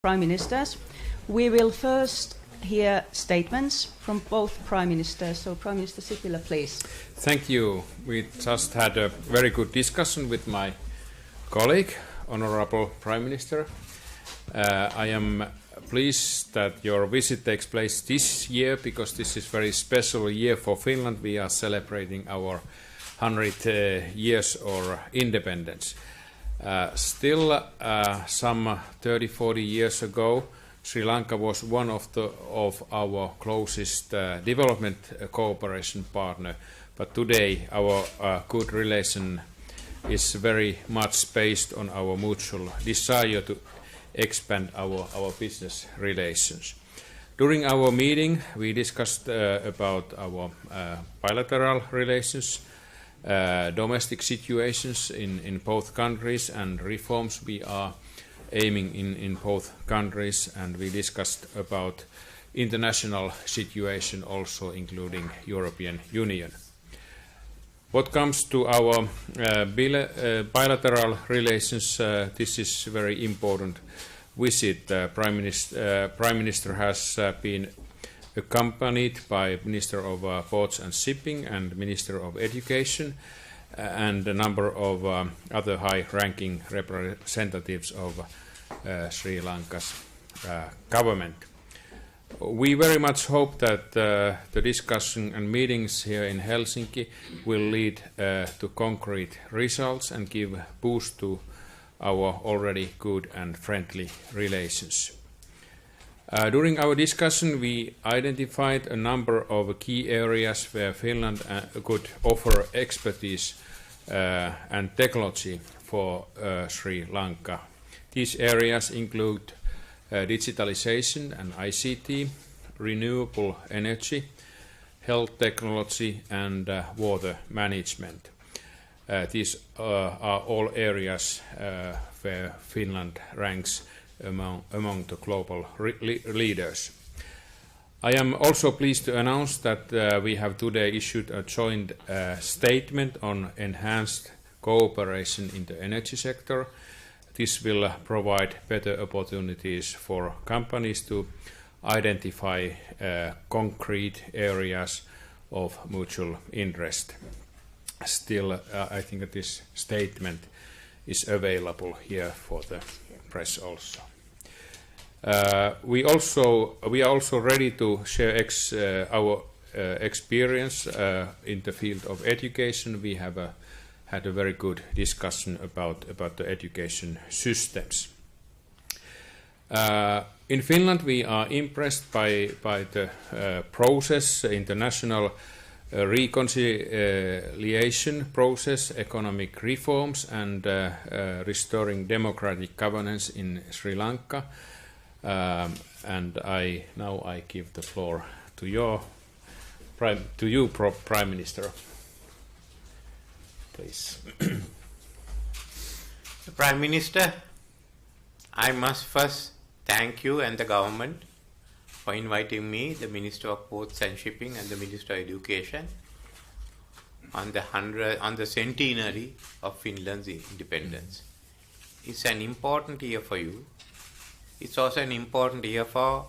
Prime Ministers. We will first hear statements from both Prime Ministers. So Prime Minister Sipilä, please. Thank you. We just had a very good discussion with my colleague, Honourable Prime Minister. I am pleased that your visit takes place this year because this is a very special year for Finland. We are celebrating our 100 years of independence. Still, some 30-40 years ago, Sri Lanka was one of our closest development cooperation partner. But today, our good relation is very much based on our mutual desire to expand our business relations. During our meeting, we discussed about our bilateral relations, domestic situations in both countries, and reforms we are aiming in both countries, and we discussed about international situation also, including European Union. What comes to our bilateral relations, this is very important visit. Prime Minister has been accompanied by Minister of Ports and Shipping and Minister of Education and a number of other high-ranking representatives of Sri Lanka's government. We very much hope that the discussion and meetings here in Helsinki will lead to concrete results and give boost to our already good and friendly relations. During our discussion, we identified a number of key areas where Finland could offer expertise and technology for Sri Lanka. These areas include digitalization and ICT, renewable energy, health technology, and water management. These are all areas where Finland ranks among the global leaders. I am also pleased to announce that we have today issued a joint statement on enhanced cooperation in the energy sector. This will provide better opportunities for companies to identify concrete areas of mutual interest. Still, I think that this statement is available here for the press also. We are also ready to share our experience in the field of education. We have had a very good discussion about the education systems. In Finland, we are impressed by the process, international reconciliation process, economic reforms, and restoring democratic governance in Sri Lanka. And now I give the floor to you, Prime Minister. Please. Prime Minister, I must first thank you and the government for inviting me, the Minister of Ports and Shipping and the Minister of Education, on the centenary of Finland's independence. It's an important year for you. It's also an important year for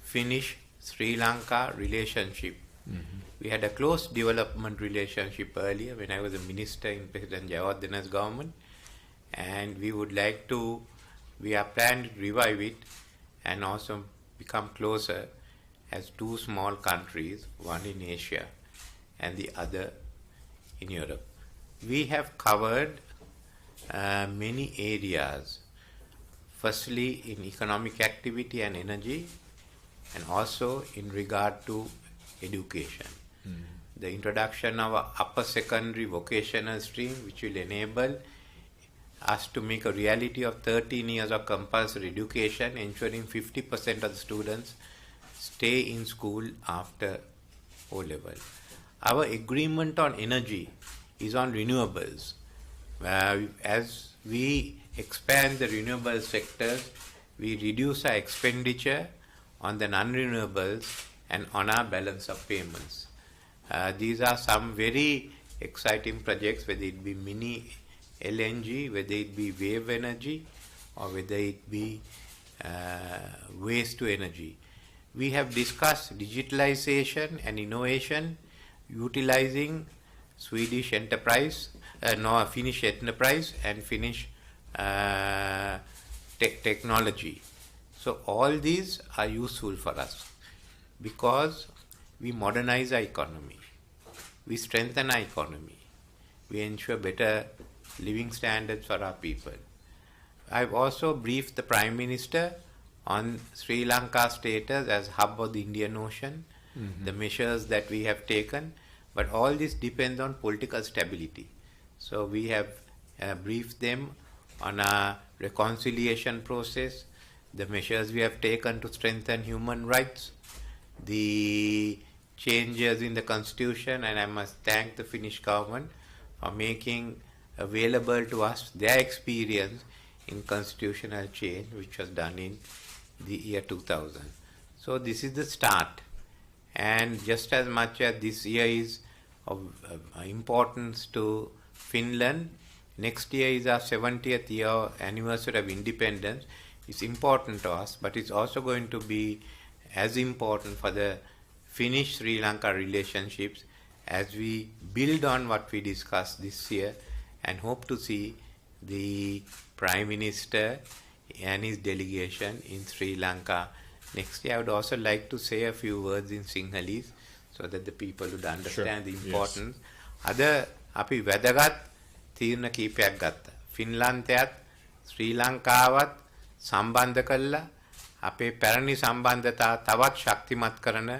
Finnish-Sri Lanka relationship. Mm-hmm. We had a close development relationship earlier when I was a minister in President Jayaweerage's government, and we are planning to revive it and also become closer as two small countries, one in Asia and the other in Europe. We have covered many areas, firstly in economic activity and energy, and also in regard to education. Mm-hmm. The introduction of an upper secondary vocational stream, which will enable us to make a reality of 13 years of compulsory education, ensuring 50% of the students stay in school after O-level. Our agreement on energy is on renewables. As we expand the renewable sectors, we reduce our expenditure on the non-renewables and on our balance of payments. These are some very exciting projects, whether it be mini LNG, whether it be wave energy, or whether it be waste to energy. We have discussed digitalization and innovation utilizing Finnish enterprise and Finnish technology. So all these are useful for us because we modernize our economy, we strengthen our economy, we ensure better living standards for our people. I've also briefed the Prime Minister on Sri Lanka's status as hub of the Indian Ocean, the measures that we have taken, but all this depends on political stability. So we have briefed them on our reconciliation process, the measures we have taken to strengthen human rights, the changes in the constitution, and I must thank the Finnish government for making available to us their experience in constitutional change, which was done in the year 2000. So this is the start, and just as much as this year is of importance to Finland, next year is our 70th year anniversary of independence. It's important to us, but it's also going to be as important for the Finnish-Sri Lanka relationships as we build on what we discussed this year and hope to see the Prime Minister and his delegation in Sri Lanka next year. I would also like to say a few words in Sinhalese so that the people would understand the importance. Ada api වැදගත් තීරණ කීපයක් ගත්තා. ෆින්ලන්තයත් ශ්‍රී ලංකාවත් සම්බන්ධ කළා අපේ පැරණි සම්බන්ධතා තවත් ශක්තිමත් කරන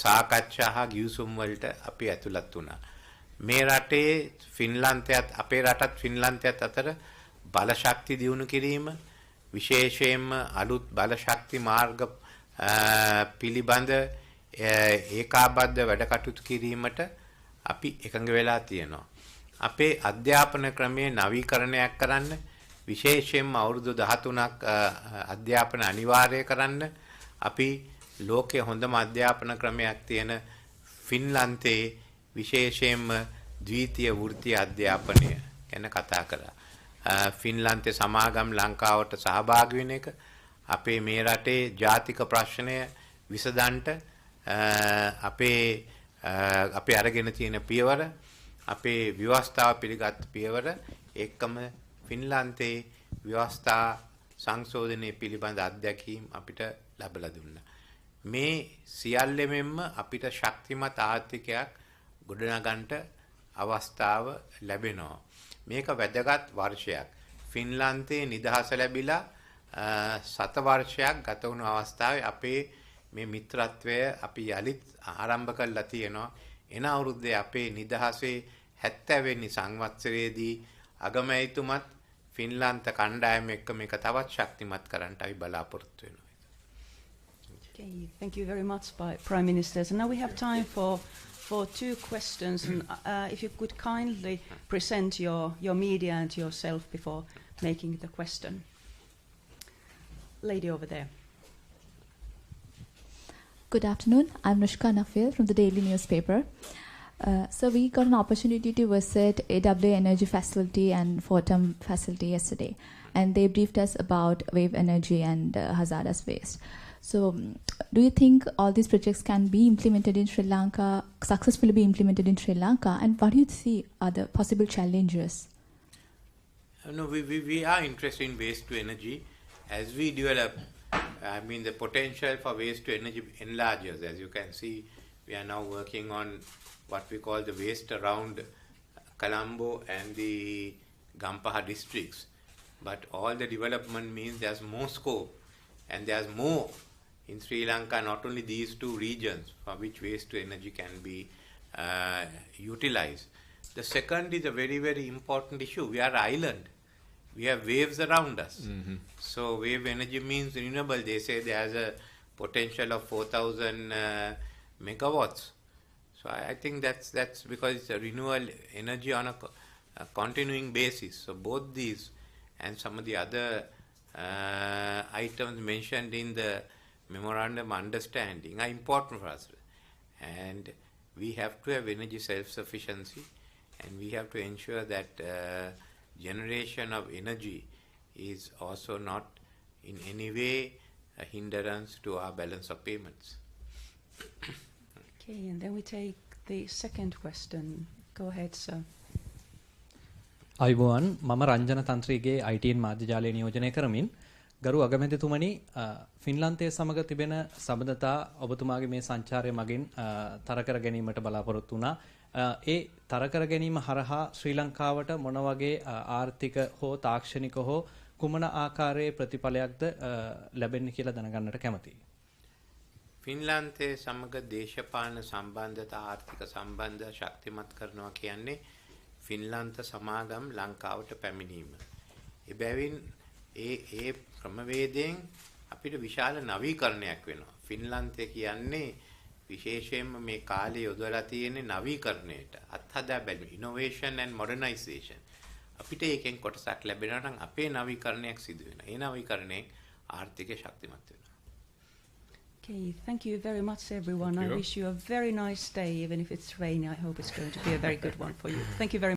සාකච්ඡා හා ගිවිසුම් වලට අපි ඇතුළත් වුණා. මේ රටේ ෆින්ලන්තයත් අපේ රටත් ෆින්ලන්තයත් අතර බලශක්ති දියුණු කිරීම විශේෂයෙන්ම අලුත් බලශක්ති මාර්ග පිළිබඳ ඒකාබද්ධ වැඩ කටයුතු කිරීමට අපි එකඟ වෙලා තියෙනවා. අපේ අධ්‍යාපන ක්‍රමයේ නවීකරණයක් කරන්න විශේෂයෙන්ම අවුරුදු 13ක් අධ්‍යාපන අනිවාර්ය කරන්න අපි ලෝකයේ හොඳම අධ්‍යාපන ක්‍රමයක් තියෙන ෆින්ලන්තයේ විශේෂයෙන්ම ද්විතීය වෘත්තීය අධ්‍යාපනය ගැන කතා කළා. ෆින්ලන්තේ සමාගම් ලංකාවට සහභාගී වෙන එක අපේ මේ රටේ ජාතික ප්‍රශ්නය විසඳන්නට අපේ අරගෙන තියෙන පියවර අපේ ව්‍යවස්ථාව පිළිගත් පියවර එක්කම ෆින්ලන්තේ ව්‍යවස්ථා සංශෝධනයේ පිළිබඳ අත්දැකීම් අපිට ලැබලා දුන්නා. මේ සියල්ලෙමෙන්ම අපිට ශක්තිමත් ආර්ථිකයක් ගොඩනගන්නට අවස්ථාව ලැබෙනවා. මේක වැදගත් වර්ෂයක්. ෆින්ලන්තේ නිදහස ලැබිලා සත වර්ෂයක් ගත වුණු අවස්ථාවේ අපේ මේ මිත්‍රත්වය අපි යලිත් ආරම්භ කළා තියෙනවා. එන අවුරුද්දේ අපේ නිදහසේ 70 වෙනි සංවත්සරයේදී අගමැතිතුමත් ෆින්ලන්ත කණ්ඩායම එක්ක මේක තවත් ශක්තිමත් කරන්නට අපි බලාපොරොත්තු වෙනවා. Okay, thank you very much, Prime Minister. So now we have time for two questions. And, if you could kindly present your media and yourself before making the question. Lady over there. Good afternoon. I'm Nushka Nafil from the Daily Newspaper. So we got an opportunity to visit AWA Energy Facility and Fortum Facility yesterday, and they briefed us about wave energy and hazardous waste. So do you think all these projects can be implemented in Sri Lanka, successfully be implemented in Sri Lanka, and what do you see are the possible challenges? No, we are interested in waste to energy. As we develop, the potential for waste to energy enlarges. As you can see, we are now working on what we call the waste around Colombo and the Gampaha districts. But all the development means there's more scope and there's more in Sri Lanka, not only these two regions for which waste to energy can be utilized. The second is a very, very important issue. We are an island. We have waves around us. So wave energy means renewable. They say there's a potential of 4,000 megawatts. So I think that's because it's a renewable energy on a continuing basis. So both these and some of the other items mentioned in the memorandum understanding are important for us. And we have to have energy self-sufficiency, and we have to ensure that generation of energy is also not in any way a hindrance to our balance of payments. Okay, and then we take the second question. Go ahead, sir. අයිබෝවන් මම Ranjan තන්ත්‍රීගේ ITN මාධ්‍ය ජාලය නියෝජනය කරමින් ගරු අගමැතිතුමනි ෆින්ලන්තයේ සමග තිබෙන සබඳතා ඔබතුමාගේ මේ සංචාරය මගින් තර කර ගැනීමට බලාපොරොත්තු වුණා. ඒ තර කර ගැනීම හරහා ශ්‍රී ලංකාවට මොන වගේ ආර්ථික හෝ තාක්ෂණික හෝ කුමන ආකාරයේ ප්‍රතිඵලයක්ද ලැබෙන්නේ කියලා දැනගන්නට කැමතියි. ෆින්ලන්තයේ සමග දේශපාලන සම්බන්ධතා ආර්ථික සම්බන්ධ ශක්තිමත් කරනවා කියන්නේ ෆින්ලන්ත සමාගම් ලංකාවට පැමිණීම. එබැවින් ඒ ක්‍රමවේදයෙන් අපිට විශාල නවීකරණයක් වෙනවා. ෆින්ලන්තය කියන්නේ විශේෂයෙන්ම මේ කාලේ යොදවලා තියෙන නවීකරණයට අත්හදා බැලීම innovation and modernization. අපිට ඒකෙන් කොටසක් ලැබෙනවා නම් අපේ නවීකරණයක් සිදු වෙනවා. ඒ නවීකරණයෙන් ආර්ථිකය ශක්තිමත් වෙනවා. Okay, thank you very much, everyone. I wish you a very nice day, even if it's rainy. I hope it's going to be a very good one for you. Thank you very much.